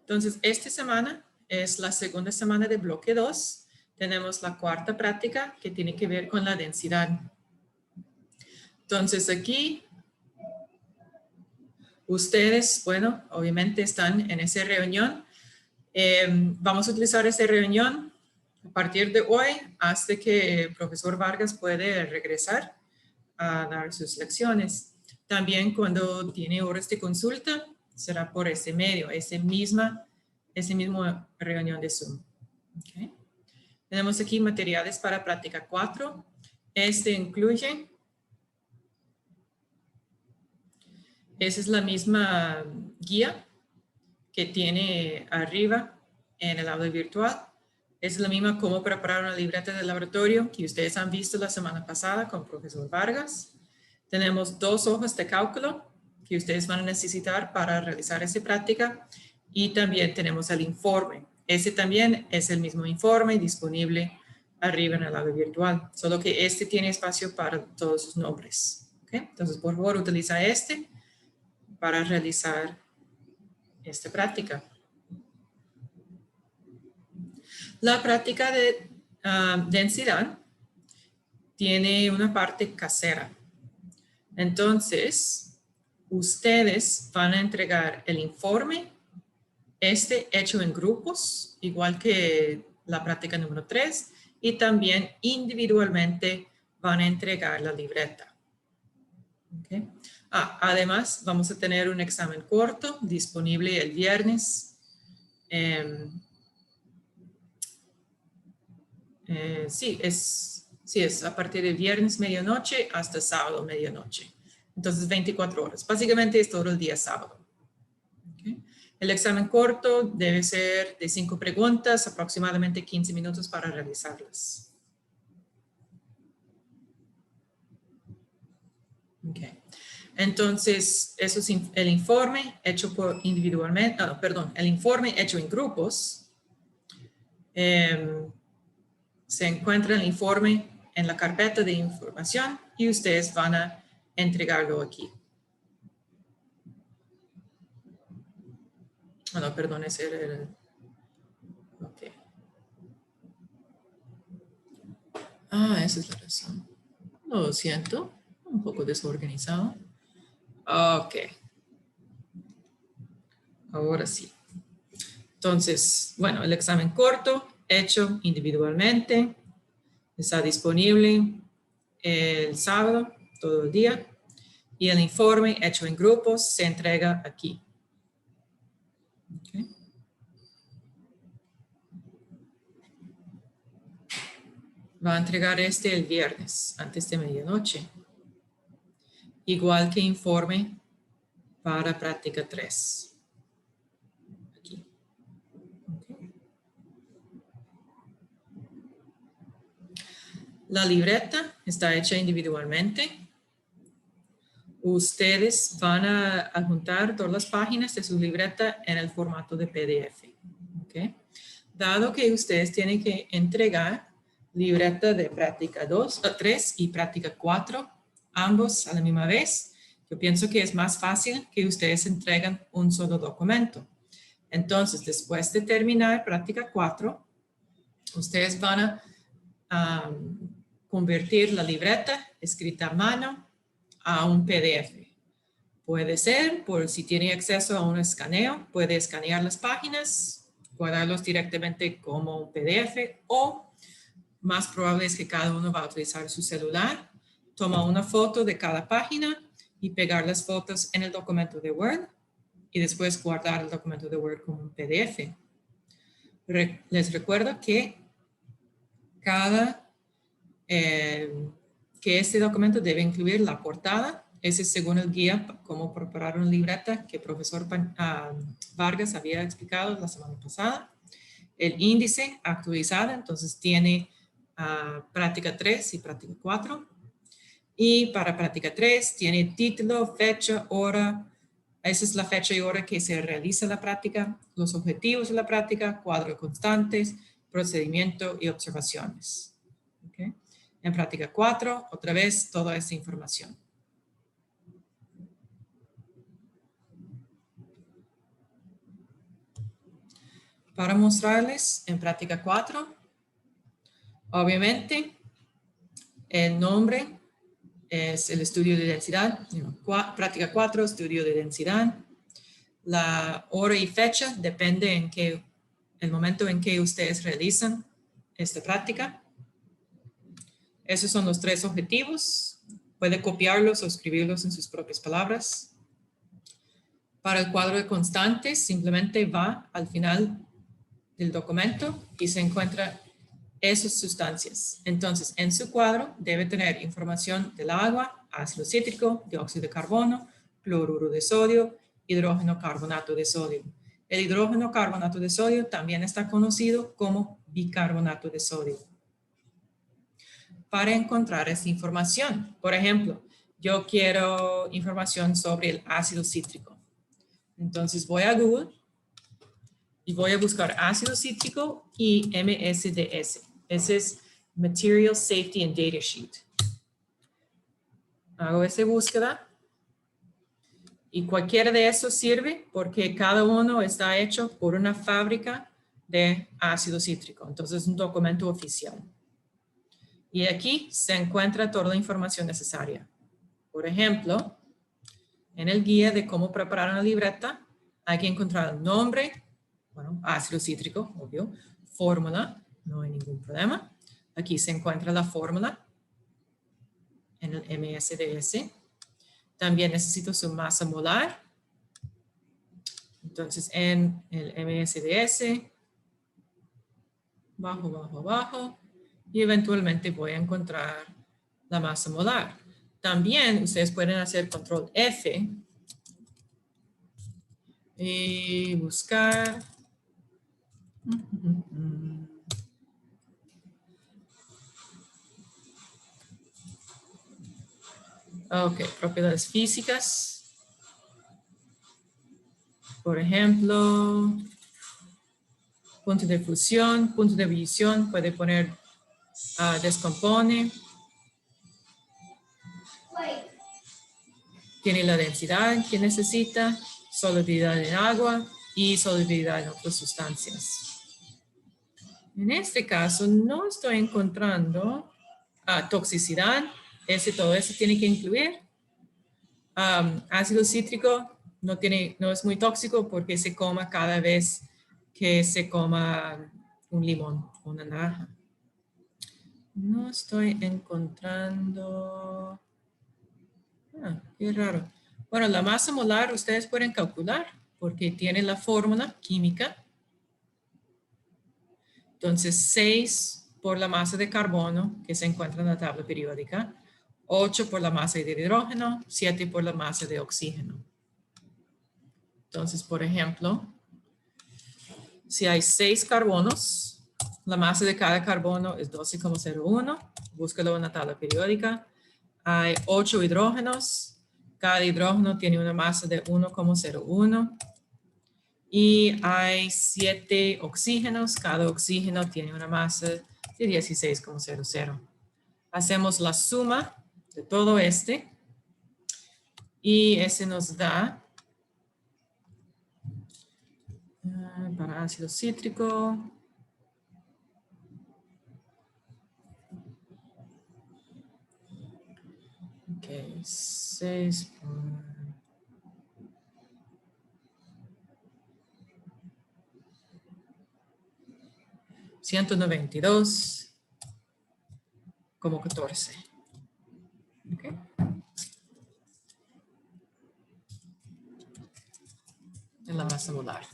Entonces, esta semana es la segunda semana de bloque 2. Tenemos la cuarta práctica que tiene que ver con la densidad. Entonces, aquí ustedes, bueno, obviamente están en esa reunión. Vamos a utilizar esa reunión a partir de hoy hasta que el profesor Vargas puede regresar a dar sus lecciones. También cuando tiene horas de consulta, será por ese medio, ese mismo reunión de Zoom. Okay. Tenemos aquí materiales para práctica 4. Este incluye, esa es la misma guía que tiene arriba en el aula virtual. Es la misma cómo preparar una libreta de laboratorio que ustedes han visto la semana pasada con el profesor Vargas. Tenemos 2 hojas de cálculo que ustedes van a necesitar para realizar esa práctica. Y también tenemos el informe. Ese también es el mismo informe disponible arriba en el aula virtual, solo que este tiene espacio para todos sus nombres. ¿Okay? Entonces, por favor, utiliza este para realizar esta práctica. La práctica de densidad tiene una parte casera. Entonces, ustedes van a entregar el informe, hecho en grupos, igual que la práctica número 3, y también individualmente van a entregar la libreta. Okay. Además, vamos a tener un examen corto disponible el viernes. Sí, es a partir de viernes medianoche hasta sábado medianoche. Entonces 24 horas. Básicamente es todo el día sábado. Okay. El examen corto debe ser de 5 preguntas, aproximadamente 15 minutos para realizarlas. Okay. Entonces, eso es el informe hecho por individualmente, el informe hecho en grupos. Se encuentra el informe en la carpeta de información y ustedes van a entregarlo aquí. No, perdón, ese era el... Ok. Esa es la razón. Lo siento, un poco desorganizado. Ok. Ahora sí. Entonces, bueno, el examen corto, hecho individualmente, está disponible el sábado, todo el día. Y el informe hecho en grupos se entrega aquí. Okay. Va a entregar el viernes, antes de medianoche. Igual que informe para práctica 3. Aquí. Okay. La libreta está hecha individualmente. Ustedes van a adjuntar todas las páginas de su libreta en el formato de PDF. Okay. Dado que ustedes tienen que entregar libreta de práctica 3 y práctica 4, ambos a la misma vez, yo pienso que es más fácil que ustedes entreguen un solo documento. Entonces, después de terminar práctica 4, ustedes van a convertir la libreta escrita a mano a un PDF. Puede ser, por si tiene acceso a un escaneo, puede escanear las páginas, guardarlos directamente como un PDF, o más probable es que cada uno va a utilizar su celular, toma una foto de cada página y pegar las fotos en el documento de Word y después guardar el documento de Word como un PDF. Les recuerdo que que este documento debe incluir la portada. Ese es según el guía cómo preparar una libreta que el profesor Vargas había explicado la semana pasada. El índice actualizado, entonces tiene práctica 3 y práctica 4. Y para práctica 3 tiene título, fecha, hora. Esa es la fecha y hora que se realiza la práctica, los objetivos de la práctica, cuadro de constantes, procedimiento y observaciones. Okay. En práctica 4, otra vez, toda esta información. para mostrarles en práctica 4. Obviamente, el nombre es el estudio de densidad. Práctica 4, estudio de densidad. La hora y fecha depende en el momento en que ustedes realizan esta práctica. Esos son los 3 objetivos. Puede copiarlos o escribirlos en sus propias palabras. Para el cuadro de constantes, simplemente va al final del documento y se encuentra esas sustancias. Entonces, en su cuadro debe tener información del agua, ácido cítrico, dióxido de carbono, cloruro de sodio, hidrógeno carbonato de sodio. El hidrógeno carbonato de sodio también está conocido como bicarbonato de sodio. Para encontrar esta información, por ejemplo, yo quiero información sobre el ácido cítrico. Entonces voy a Google y voy a buscar ácido cítrico y MSDS. Ese es Material Safety and Data Sheet. Hago esa búsqueda y cualquiera de esos sirve porque cada uno está hecho por una fábrica de ácido cítrico. Entonces es un documento oficial. Y aquí se encuentra toda la información necesaria. Por ejemplo, en el guía de cómo preparar una libreta, hay que encontrar el nombre, bueno, ácido cítrico, obvio, fórmula, no hay ningún problema. Aquí se encuentra la fórmula en el MSDS. También necesito su masa molar. Entonces, en el MSDS, bajo, bajo, bajo, y eventualmente voy a encontrar la masa molar. También ustedes pueden hacer control F y buscar. Ok, propiedades físicas. Por ejemplo, punto de fusión, punto de ebullición, puede poner descompone. Tiene la densidad que necesita, solubilidad en agua y solubilidad en otras sustancias. En este caso no estoy encontrando toxicidad. Todo eso tiene que incluir. Ácido cítrico no es muy tóxico porque se coma cada vez que se coma un limón o una naranja. No estoy encontrando. Qué raro. Bueno, la masa molar ustedes pueden calcular porque tiene la fórmula química. Entonces, 6 por la masa de carbono que se encuentra en la tabla periódica, 8 por la masa de hidrógeno, 7 por la masa de oxígeno. Entonces, por ejemplo, si hay 6 carbonos, la masa de cada carbono es 12,01. Búscalo en la tabla periódica. Hay 8 hidrógenos. Cada hidrógeno tiene una masa de 1,01. Y hay 7 oxígenos. Cada oxígeno tiene una masa de 16,00. Hacemos la suma de todo y ese nos da para ácido cítrico. Ok, 6 por 192,14. Okay. En la masa molar.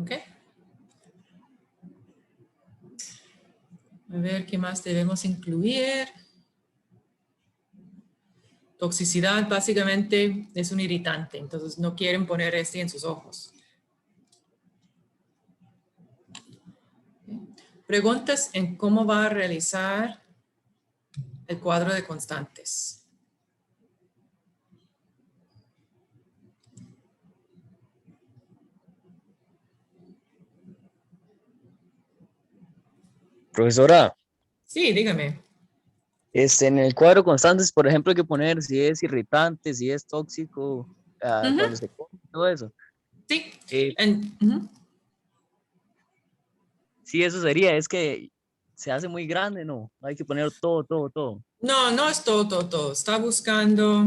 Ok. A ver qué más debemos incluir. Toxicidad básicamente es un irritante, entonces no quieren poner en sus ojos. Preguntas en cómo va a realizar el cuadro de constantes. Profesora, Sí, dígame. en el cuadro constantes, por ejemplo, hay que poner si es irritante, si es tóxico, cuando se come, todo eso. Sí. Eh, Ujú. sí, eso sería, es que se hace muy grande, ¿no? Hay que poner todo, todo, todo. No, no es todo, todo, todo. Está buscando.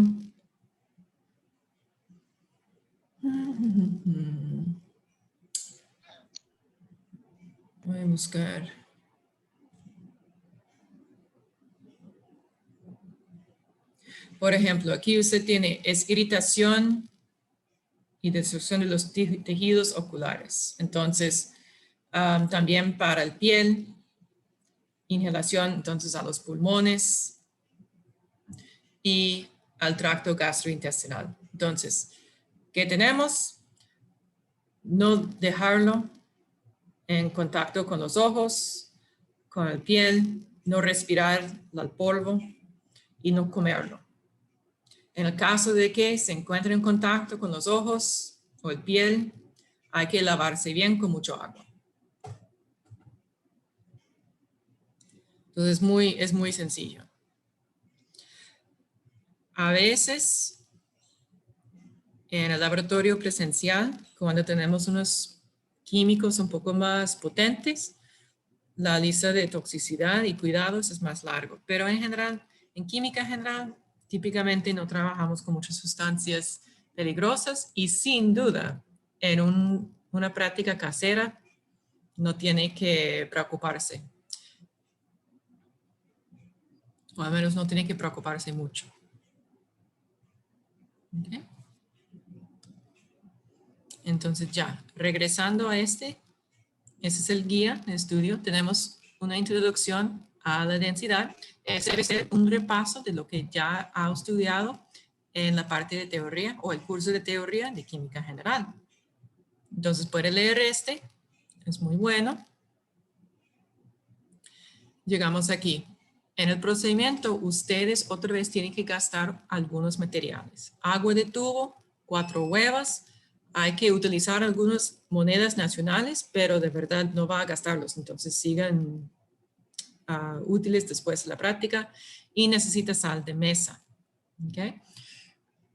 Voy a buscar. Por ejemplo, aquí usted tiene es irritación y destrucción de los tejidos oculares. Entonces, también para el piel, inhalación entonces a los pulmones y al tracto gastrointestinal. Entonces, ¿qué tenemos? No dejarlo en contacto con los ojos, con la piel, no respirar el polvo y no comerlo. En el caso de que se encuentre en contacto con los ojos o el piel, hay que lavarse bien con mucho agua. Entonces es muy sencillo. A veces en el laboratorio presencial, cuando tenemos unos químicos un poco más potentes, la lista de toxicidad y cuidados es más largo. Pero en general, en química general, típicamente no trabajamos con muchas sustancias peligrosas y sin duda, en una práctica casera, no tiene que preocuparse. O al menos no tiene que preocuparse mucho. ¿Okay? Entonces ya, regresando a ese es el guía de estudio. Tenemos una introducción a la densidad. Ese debe ser un repaso de lo que ya ha estudiado en la parte de teoría o el curso de teoría de química general. Entonces puede leer este, es muy bueno. Llegamos aquí. En el procedimiento, ustedes otra vez tienen que gastar algunos materiales. Agua de tubo, 4 huevas. Hay que utilizar algunas monedas nacionales, pero de verdad no va a gastarlos. Entonces sigan útiles después de la práctica. Y necesita sal de mesa. ¿Okay?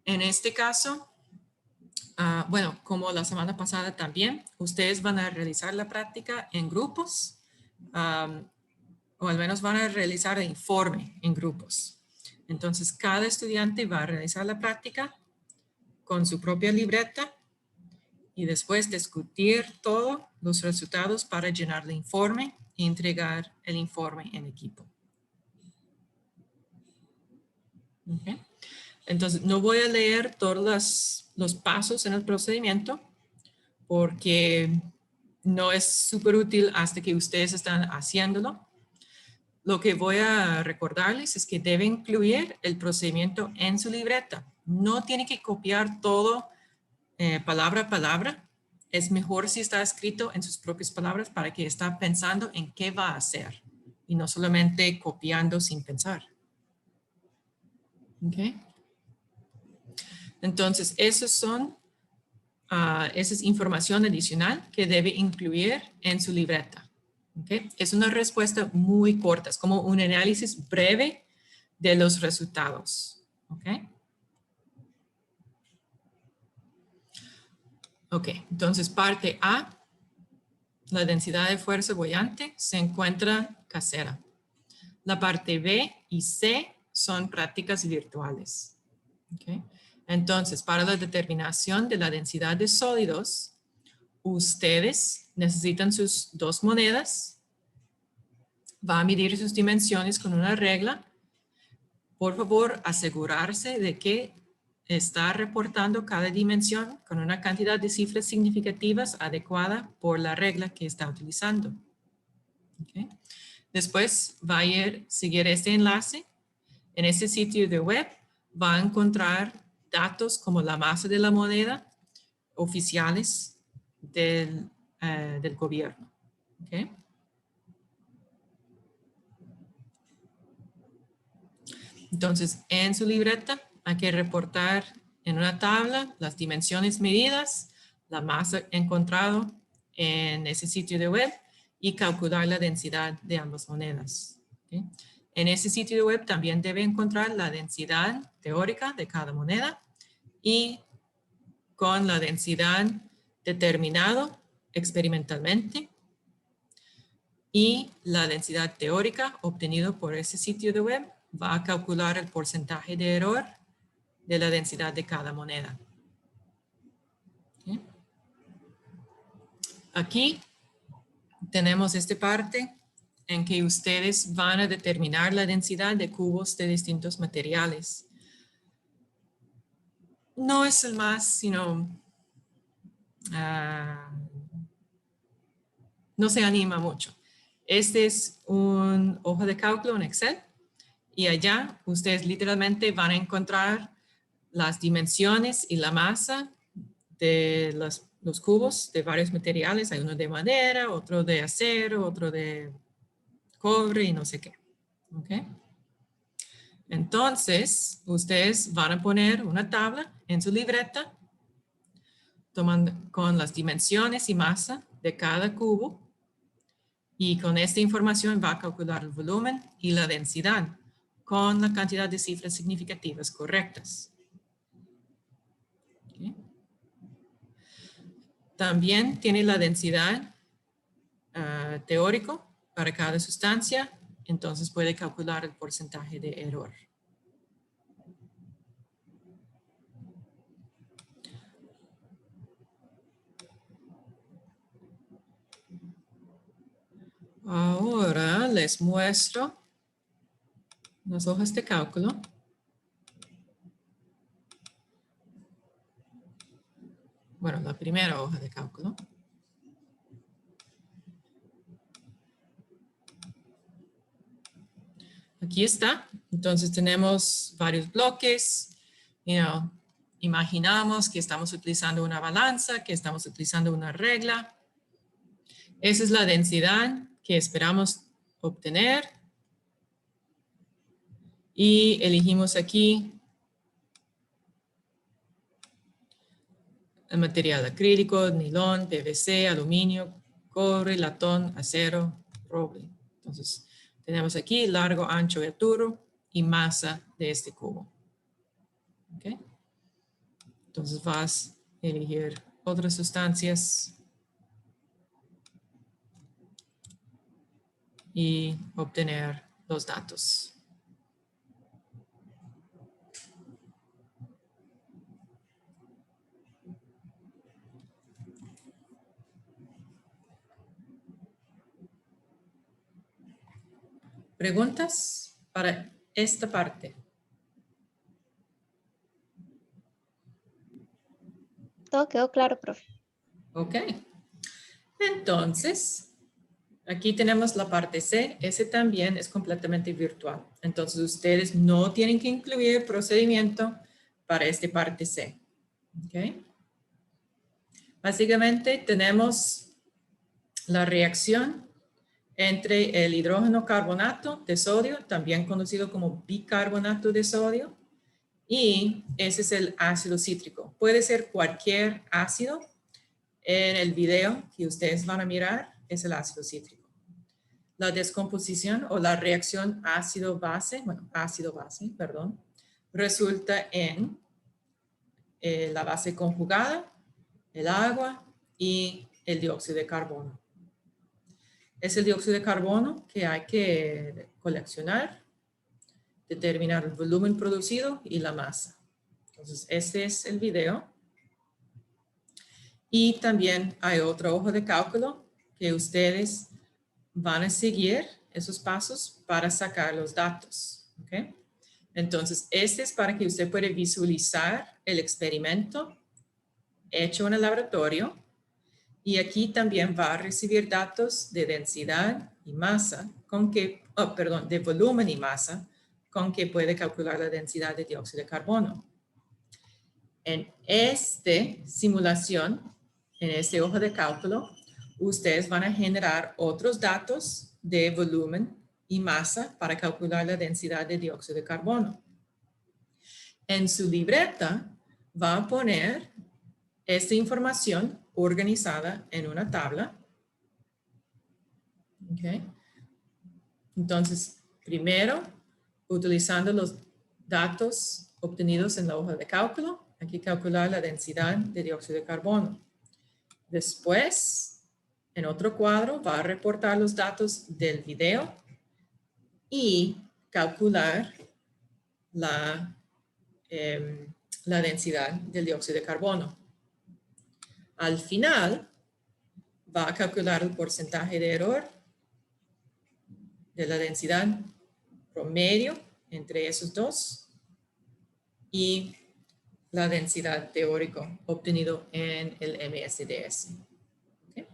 En este caso, bueno, como la semana pasada también, ustedes van a realizar la práctica en grupos. O al menos van a realizar el informe en grupos. Entonces, cada estudiante va a realizar la práctica con su propia libreta y después discutir todos los resultados para llenar el informe y entregar el informe en equipo. ¿Okay? Entonces, no voy a leer todos los pasos en el procedimiento porque no es súper útil hasta que ustedes están haciéndolo. Lo que voy a recordarles es que deben incluir el procedimiento en su libreta. No tiene que copiar todo palabra a palabra. Es mejor si está escrito en sus propias palabras para que está pensando en qué va a hacer y no solamente copiando sin pensar. ¿Okay? Entonces, esa es información adicional que debe incluir en su libreta. ¿Okay? Es una respuesta muy corta, es como un análisis breve de los resultados. ¿Okay? Ok, entonces parte A, la densidad de fuerza boyante se encuentra casera. La parte B y C son prácticas virtuales. ¿Okay? Entonces, para la determinación de la densidad de sólidos, ustedes necesitan sus 2 monedas, va a medir sus dimensiones con una regla. Por favor, asegurarse de que está reportando cada dimensión con una cantidad de cifras significativas adecuada por la regla que está utilizando. ¿Okay? Después va a seguir este enlace. En este sitio de web va a encontrar datos como la masa de la moneda oficiales del gobierno. ¿Okay? Entonces, en su libreta hay que reportar en una tabla las dimensiones medidas, la masa encontrado en ese sitio de web y calcular la densidad de ambas monedas. ¿Okay? En ese sitio de web también debe encontrar la densidad teórica de cada moneda y con la densidad determinado experimentalmente y la densidad teórica obtenida por ese sitio de web va a calcular el porcentaje de error de la densidad de cada moneda. ¿Okay? Aquí tenemos esta parte en que ustedes van a determinar la densidad de cubos de distintos materiales. No es el más, sino no se anima mucho. Este es un hoja de cálculo en Excel y allá ustedes literalmente van a encontrar las dimensiones y la masa de los cubos de varios materiales. Hay uno de madera, otro de acero, otro de cobre y no sé qué. ¿Okay? Entonces, ustedes van a poner una tabla en su libreta tomando con las dimensiones y masa de cada cubo y con esta información va a calcular el volumen y la densidad con la cantidad de cifras significativas correctas. ¿Okay? También tiene la densidad teórico para cada sustancia, entonces puede calcular el porcentaje de error. Ahora les muestro las hojas de cálculo. Bueno, la primera hoja de cálculo. Aquí está. Entonces tenemos varios bloques. Imaginamos que estamos utilizando una balanza, que estamos utilizando una regla. Esa es la densidad que esperamos obtener. Y elegimos aquí el material acrílico, nilón, PVC, aluminio, cobre, latón, acero, roble. Entonces, tenemos aquí largo, ancho y altura y masa de este cubo. ¿Okay? Entonces vas a elegir otras sustancias y obtener los datos. ¿Preguntas para esta parte? Todo quedó claro, profe. Ok. Entonces, aquí tenemos la parte C. Ese también es completamente virtual. Entonces, ustedes no tienen que incluir procedimiento para esta parte C. Ok. Básicamente, tenemos la reacción entre el hidrógeno carbonato de sodio, también conocido como bicarbonato de sodio, y ese es el ácido cítrico. Puede ser cualquier ácido. En el video que ustedes van a mirar es el ácido cítrico. La descomposición o la reacción ácido-base, resulta en la base conjugada, el agua y el dióxido de carbono. Es el dióxido de carbono que hay que coleccionar, determinar el volumen producido y la masa. Entonces, este es el video. Y también hay otra hoja de cálculo que ustedes van a seguir esos pasos para sacar los datos. ¿Okay? Entonces, este es para que usted pueda visualizar el experimento hecho en el laboratorio. Y aquí también va a recibir datos de densidad y masa, de volumen y masa, con que puede calcular la densidad de dióxido de carbono. En esta simulación, en este hoja de cálculo, ustedes van a generar otros datos de volumen y masa para calcular la densidad de dióxido de carbono. En su libreta va a poner esta información organizada en una tabla. Okay. Entonces, primero, utilizando los datos obtenidos en la hoja de cálculo, hay que calcular la densidad de dióxido de carbono. Después, en otro cuadro, va a reportar los datos del video y calcular la densidad del dióxido de carbono. Al final, va a calcular el porcentaje de error de la densidad promedio entre esos dos y la densidad teórica obtenido en el MSDS. ¿Okay?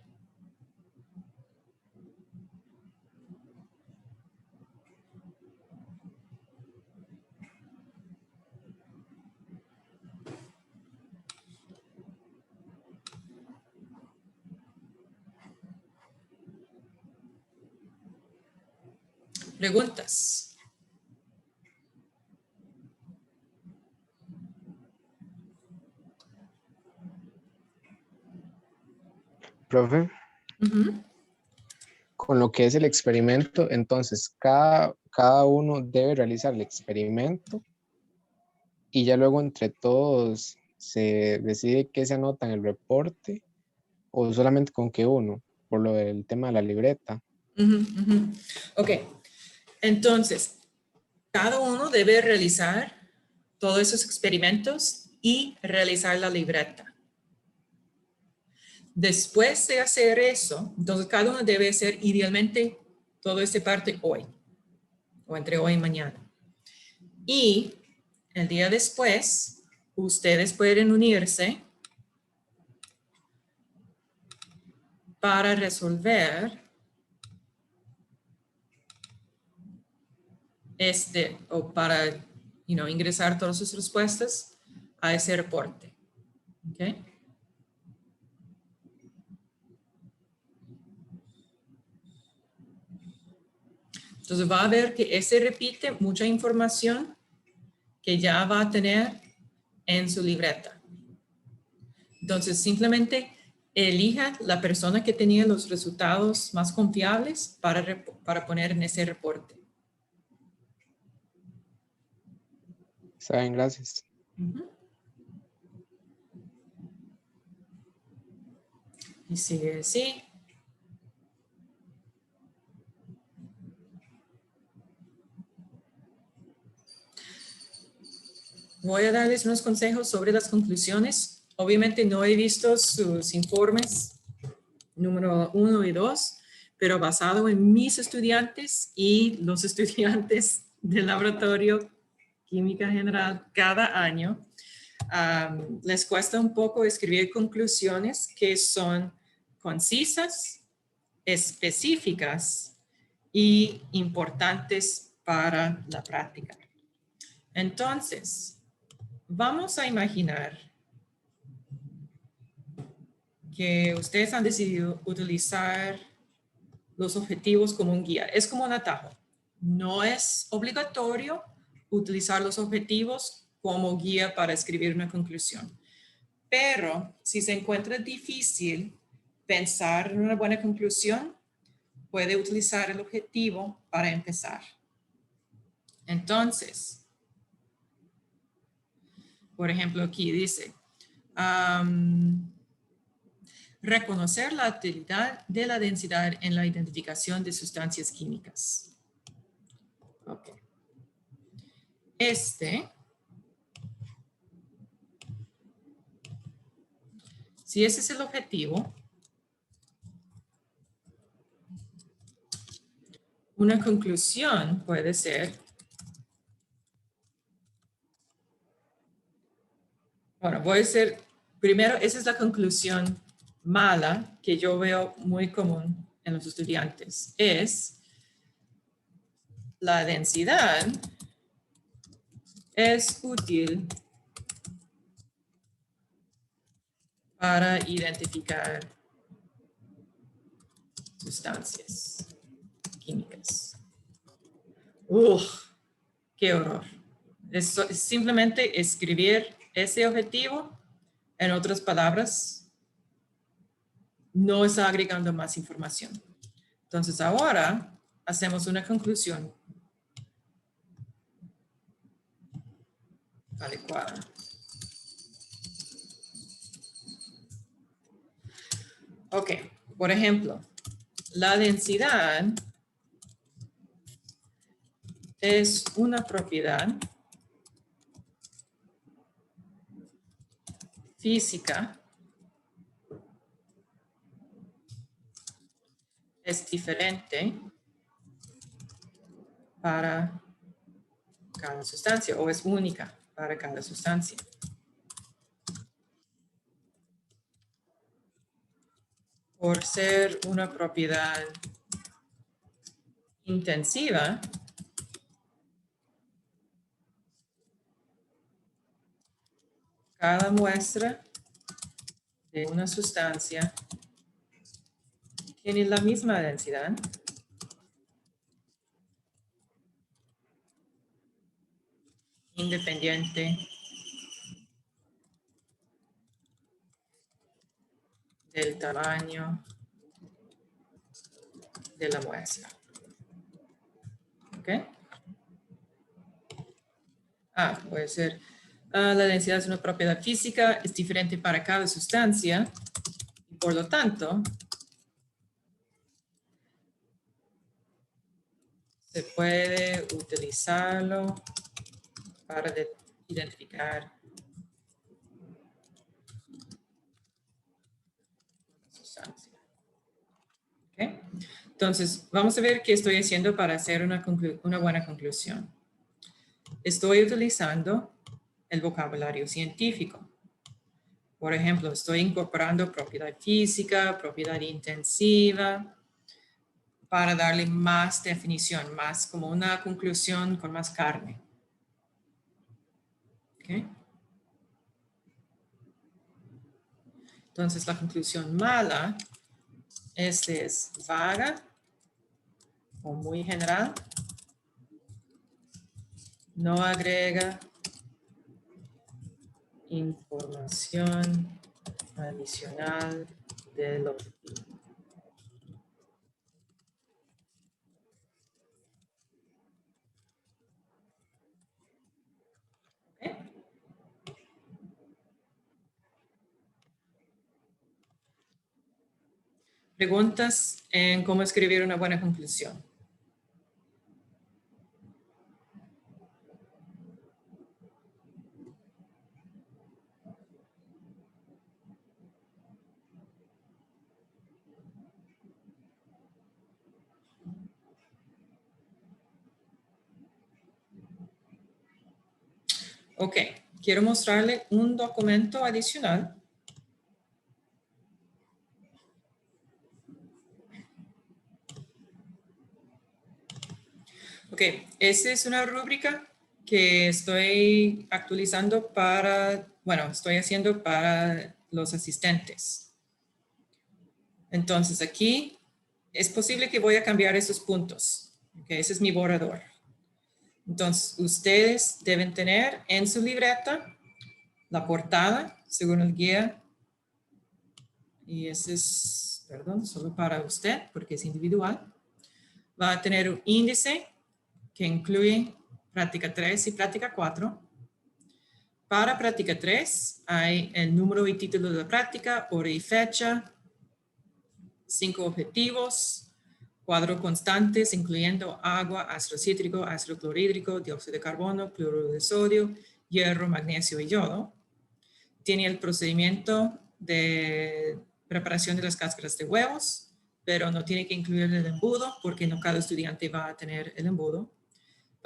¿Preguntas? Profe, con lo que es el experimento, entonces cada uno debe realizar el experimento y ya luego entre todos se decide qué se anota en el reporte o solamente con que uno, por lo del tema de la libreta. Ok, entonces, cada uno debe realizar todos esos experimentos y realizar la libreta. Después de hacer eso, entonces cada uno debe hacer idealmente toda esta parte hoy o entre hoy y mañana. Y el día después, ustedes pueden unirse para resolver o para ingresar todas sus respuestas a ese reporte. ¿Okay? Entonces va a ver que ese repite mucha información que ya va a tener en su libreta. Entonces simplemente elija la persona que tenía los resultados más confiables para poner en ese reporte. Está bien, gracias. Y sigue así. Voy a darles unos consejos sobre las conclusiones. Obviamente no he visto sus informes número 1 y 2, pero basado en mis estudiantes y los estudiantes del laboratorio Química General cada año, les cuesta un poco escribir conclusiones que son concisas, específicas y importantes para la práctica. Entonces, vamos a imaginar que ustedes han decidido utilizar los objetivos como un guía. Es como un atajo. No es obligatorio utilizar los objetivos como guía para escribir una conclusión. Pero si se encuentra difícil pensar en una buena conclusión, puede utilizar el objetivo para empezar. Entonces, por ejemplo, aquí dice, reconocer la utilidad de la densidad en la identificación de sustancias químicas. Ok. Si ese es el objetivo, una conclusión puede ser, bueno, voy a hacer, primero, esa es la conclusión mala que yo veo muy común en los estudiantes, es la densidad es útil para identificar sustancias químicas. ¡Qué horror! Es simplemente escribir ese objetivo, en otras palabras, no está agregando más información. Entonces ahora hacemos una conclusión adecuada. Ok, por ejemplo, la densidad es una propiedad física. Es diferente para cada sustancia o es única para cada sustancia. Por ser una propiedad intensiva, cada muestra de una sustancia tiene la misma densidad independiente del tamaño de la muestra. ¿Ok? Puede ser. La densidad es una propiedad física, es diferente para cada sustancia y por lo tanto se puede utilizarlo para identificar una sustancia. ¿Okay? Entonces, vamos a ver qué estoy haciendo para hacer una buena conclusión. Estoy utilizando el vocabulario científico. Por ejemplo, estoy incorporando propiedad física, propiedad intensiva, para darle más definición, más como una conclusión con más carne. ¿Okay? Entonces, la conclusión mala es vaga o muy general. No agrega información adicional del objetivo. ¿Okay? Preguntas en cómo escribir una buena conclusión. Ok, quiero mostrarle un documento adicional. Ok, esta es una rúbrica que estoy actualizando estoy haciendo para los asistentes. Entonces aquí es posible que voy a cambiar esos puntos. Okay, ese es mi borrador. Entonces ustedes deben tener en su libreta la portada según el guía. Y ese es, perdón, solo para usted porque es individual. Va a tener un índice que incluye práctica 3 y práctica 4. Para práctica 3 hay el número y título de la práctica, hora y fecha, 5 objetivos, cuadro constantes incluyendo agua, ácido cítrico, ácido clorhídrico, dióxido de carbono, cloruro de sodio, hierro, magnesio y yodo. Tiene el procedimiento de preparación de las cáscaras de huevos, pero no tiene que incluir el embudo porque no cada estudiante va a tener el embudo.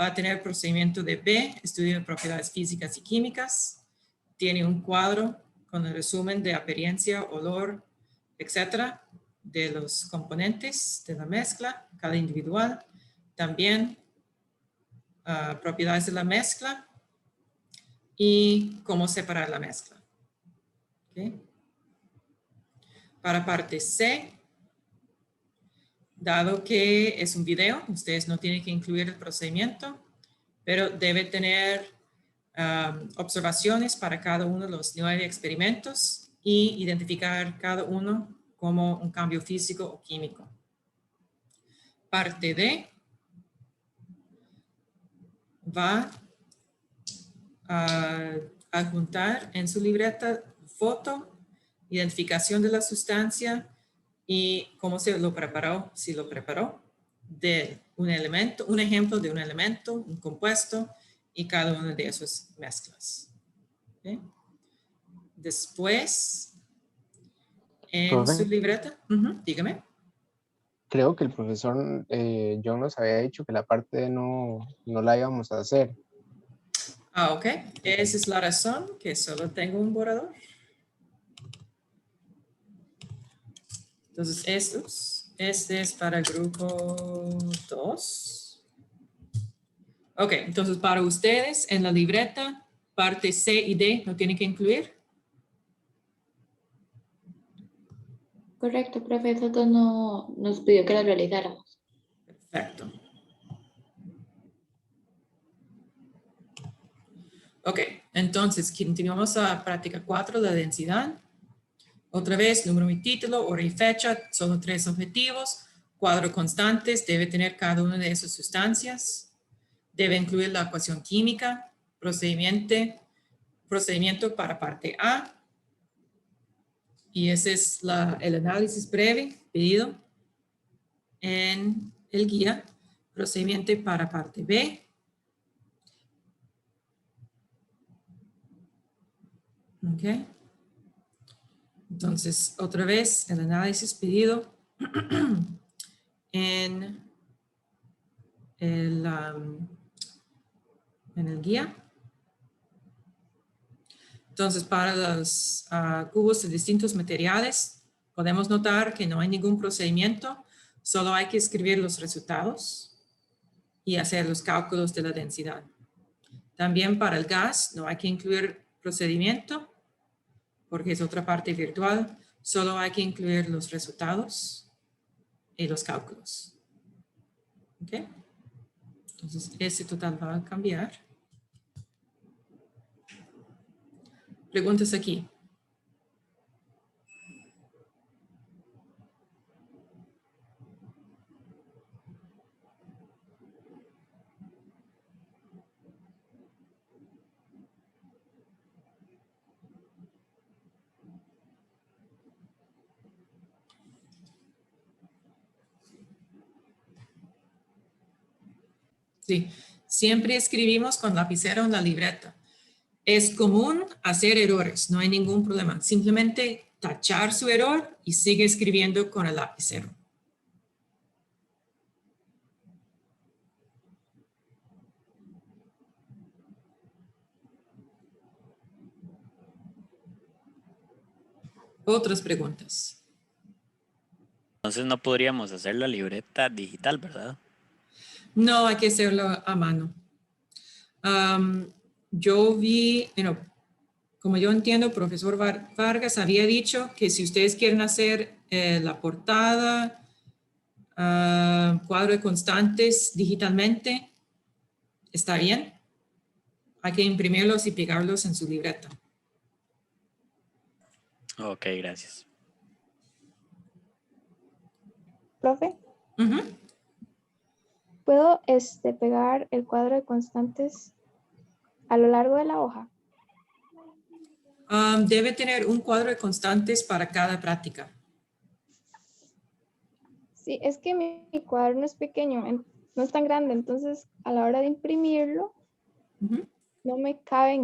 Va a tener procedimiento de B, estudio de propiedades físicas y químicas. Tiene un cuadro con el resumen de apariencia, olor, etcétera, de los componentes de la mezcla, cada individual. También propiedades de la mezcla y cómo separar la mezcla. ¿Okay? Para parte C, dado que es un video, ustedes no tienen que incluir el procedimiento, pero debe tener observaciones para cada uno de los 9 experimentos y identificar cada uno como un cambio físico o químico. Parte D va a adjuntar en su libreta foto, identificación de la sustancia, y cómo se lo preparó, si lo preparó, de un elemento, un ejemplo de un elemento, un compuesto, y cada una de esas mezclas. ¿Okay? Después, en Profe. su libreta, dígame. Creo que el profesor John nos había dicho que la parte de no la íbamos a hacer. Ah, ok. Esa es la razón que solo tengo un borrador. Entonces, este es para el grupo 2. Ok, entonces para ustedes en la libreta, parte C y D no tienen que incluir. Correcto, profe, eso no nos pidió que lo realizáramos. Perfecto. Ok, entonces continuamos a práctica 4, la densidad. Otra vez, número y título, hora y fecha, solo 3 objetivos. Cuadro constantes, debe tener cada una de esas sustancias. Debe incluir la ecuación química, procedimiento para parte A. Y ese es el análisis breve pedido en el guía. Procedimiento para parte B. Ok. Entonces, otra vez, el análisis pedido en el guía. Entonces, para los cubos de distintos materiales, podemos notar que no hay ningún procedimiento, solo hay que escribir los resultados y hacer los cálculos de la densidad. También para el gas no hay que incluir procedimiento, porque es otra parte virtual, solo hay que incluir los resultados y los cálculos. ¿Ok? Entonces, ese total va a cambiar. Preguntas aquí. Sí, siempre escribimos con lapicero en la libreta. Es común hacer errores, no hay ningún problema. Simplemente tachar su error y sigue escribiendo con el lapicero. Otras preguntas. Entonces no podríamos hacer la libreta digital, ¿verdad? No, hay que hacerlo a mano. Yo vi, como yo entiendo, profesor Vargas había dicho que si ustedes quieren hacer la portada, cuadro de constantes digitalmente, está bien. Hay que imprimirlos y pegarlos en su libreta. Ok, gracias. Profe, Ujú. ¿puedo pegar el cuadro de constantes a lo largo de la hoja? Debe tener un cuadro de constantes para cada práctica. Sí, es que mi cuaderno es pequeño, no es tan grande, entonces a la hora de imprimirlo Ujú. no me cabe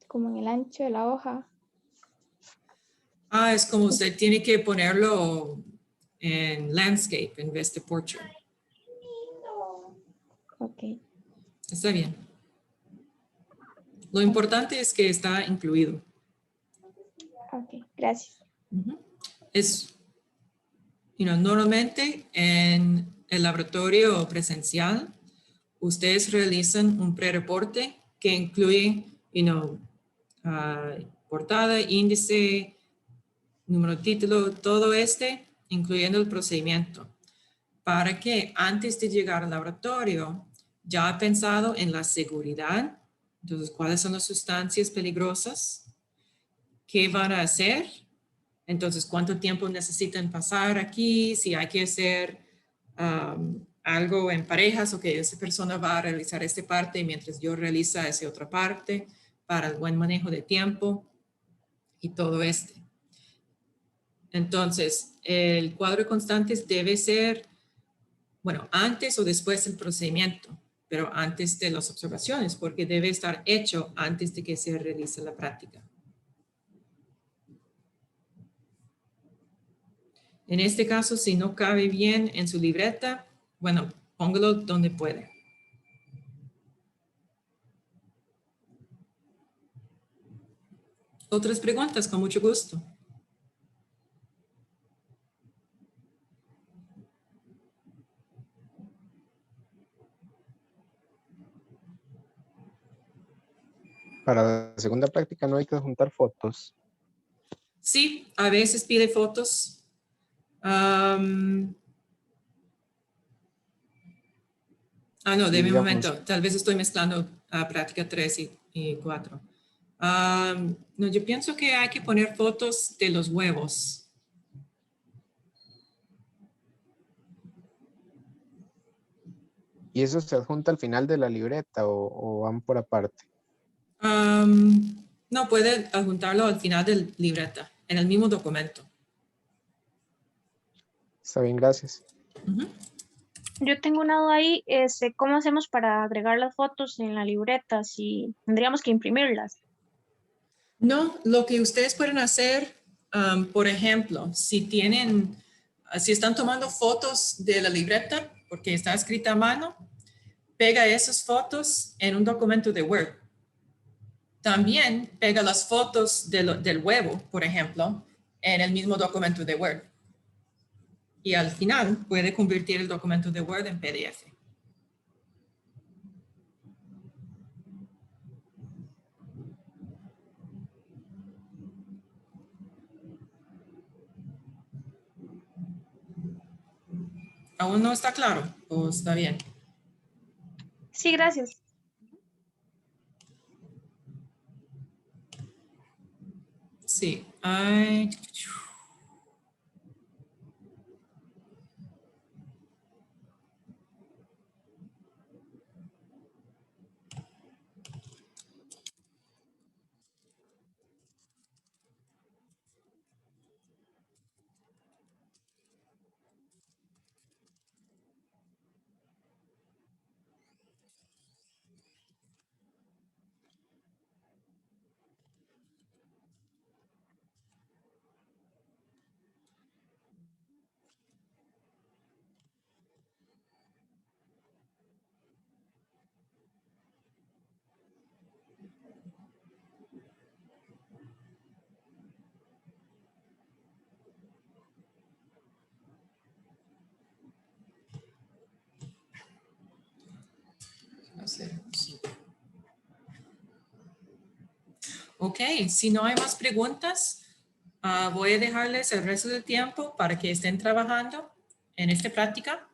como en el ancho de la hoja. Es como usted tiene que ponerlo en landscape en vez de portrait. Ok, Está bien. Lo importante es que está incluido. ok, gracias. Ujú. Normalmente en el laboratorio presencial, ustedes realizan un pre-reporte que incluye, portada, índice, número de título, todo incluyendo el procedimiento, para que antes de llegar al laboratorio ya ha pensado en la seguridad. Entonces, ¿cuáles son las sustancias peligrosas? ¿Qué van a hacer? Entonces, ¿cuánto tiempo necesitan pasar aquí? Si hay que hacer algo en parejas o que esa persona va a realizar esta parte mientras yo realizo esa otra parte para el buen manejo de tiempo y todo Entonces, el cuadro de constantes debe ser, bueno, antes o después del procedimiento, pero antes de las observaciones, porque debe estar hecho antes de que se realice la práctica. En este caso, si no cabe bien en su libreta, bueno, póngalo donde puede. Otras preguntas, con mucho gusto. Para la segunda práctica no hay que juntar fotos. Sí, a veces pide fotos. No, de mi Digamos, momento. Tal vez estoy mezclando práctica 3 y 4. No, yo pienso que hay que poner fotos de los huevos. ¿Y eso se adjunta al final de la libreta o van por aparte? No, puede adjuntarlo al final del libreta, en el mismo documento. Está bien, gracias. Ujú. Yo tengo una duda ahí, ¿cómo hacemos para agregar las fotos en la libreta? Si tendríamos que imprimirlas. No, lo que ustedes pueden hacer, por ejemplo, si están tomando fotos de la libreta, porque está escrita a mano, pega esas fotos en un documento de Word. También pega las fotos del huevo, por ejemplo, en el mismo documento de Word. Y al final puede convertir el documento de Word en PDF. ¿Aún no está claro o está bien? Sí, gracias. Sí. Ok, si no hay más preguntas, voy a dejarles el resto del tiempo para que estén trabajando en esta práctica.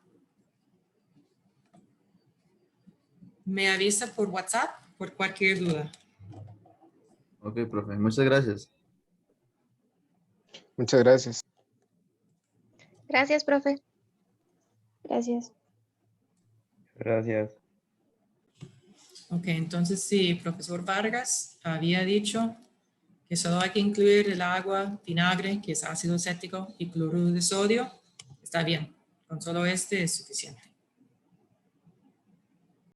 Me avisa por WhatsApp por cualquier duda. Ok, profe, muchas gracias. Muchas gracias. Gracias, profe. Gracias. Gracias. Ok, entonces sí, profesor Vargas había dicho que solo hay que incluir el agua, vinagre, que es ácido acético, y cloruro de sodio. Está bien, con solo este es suficiente.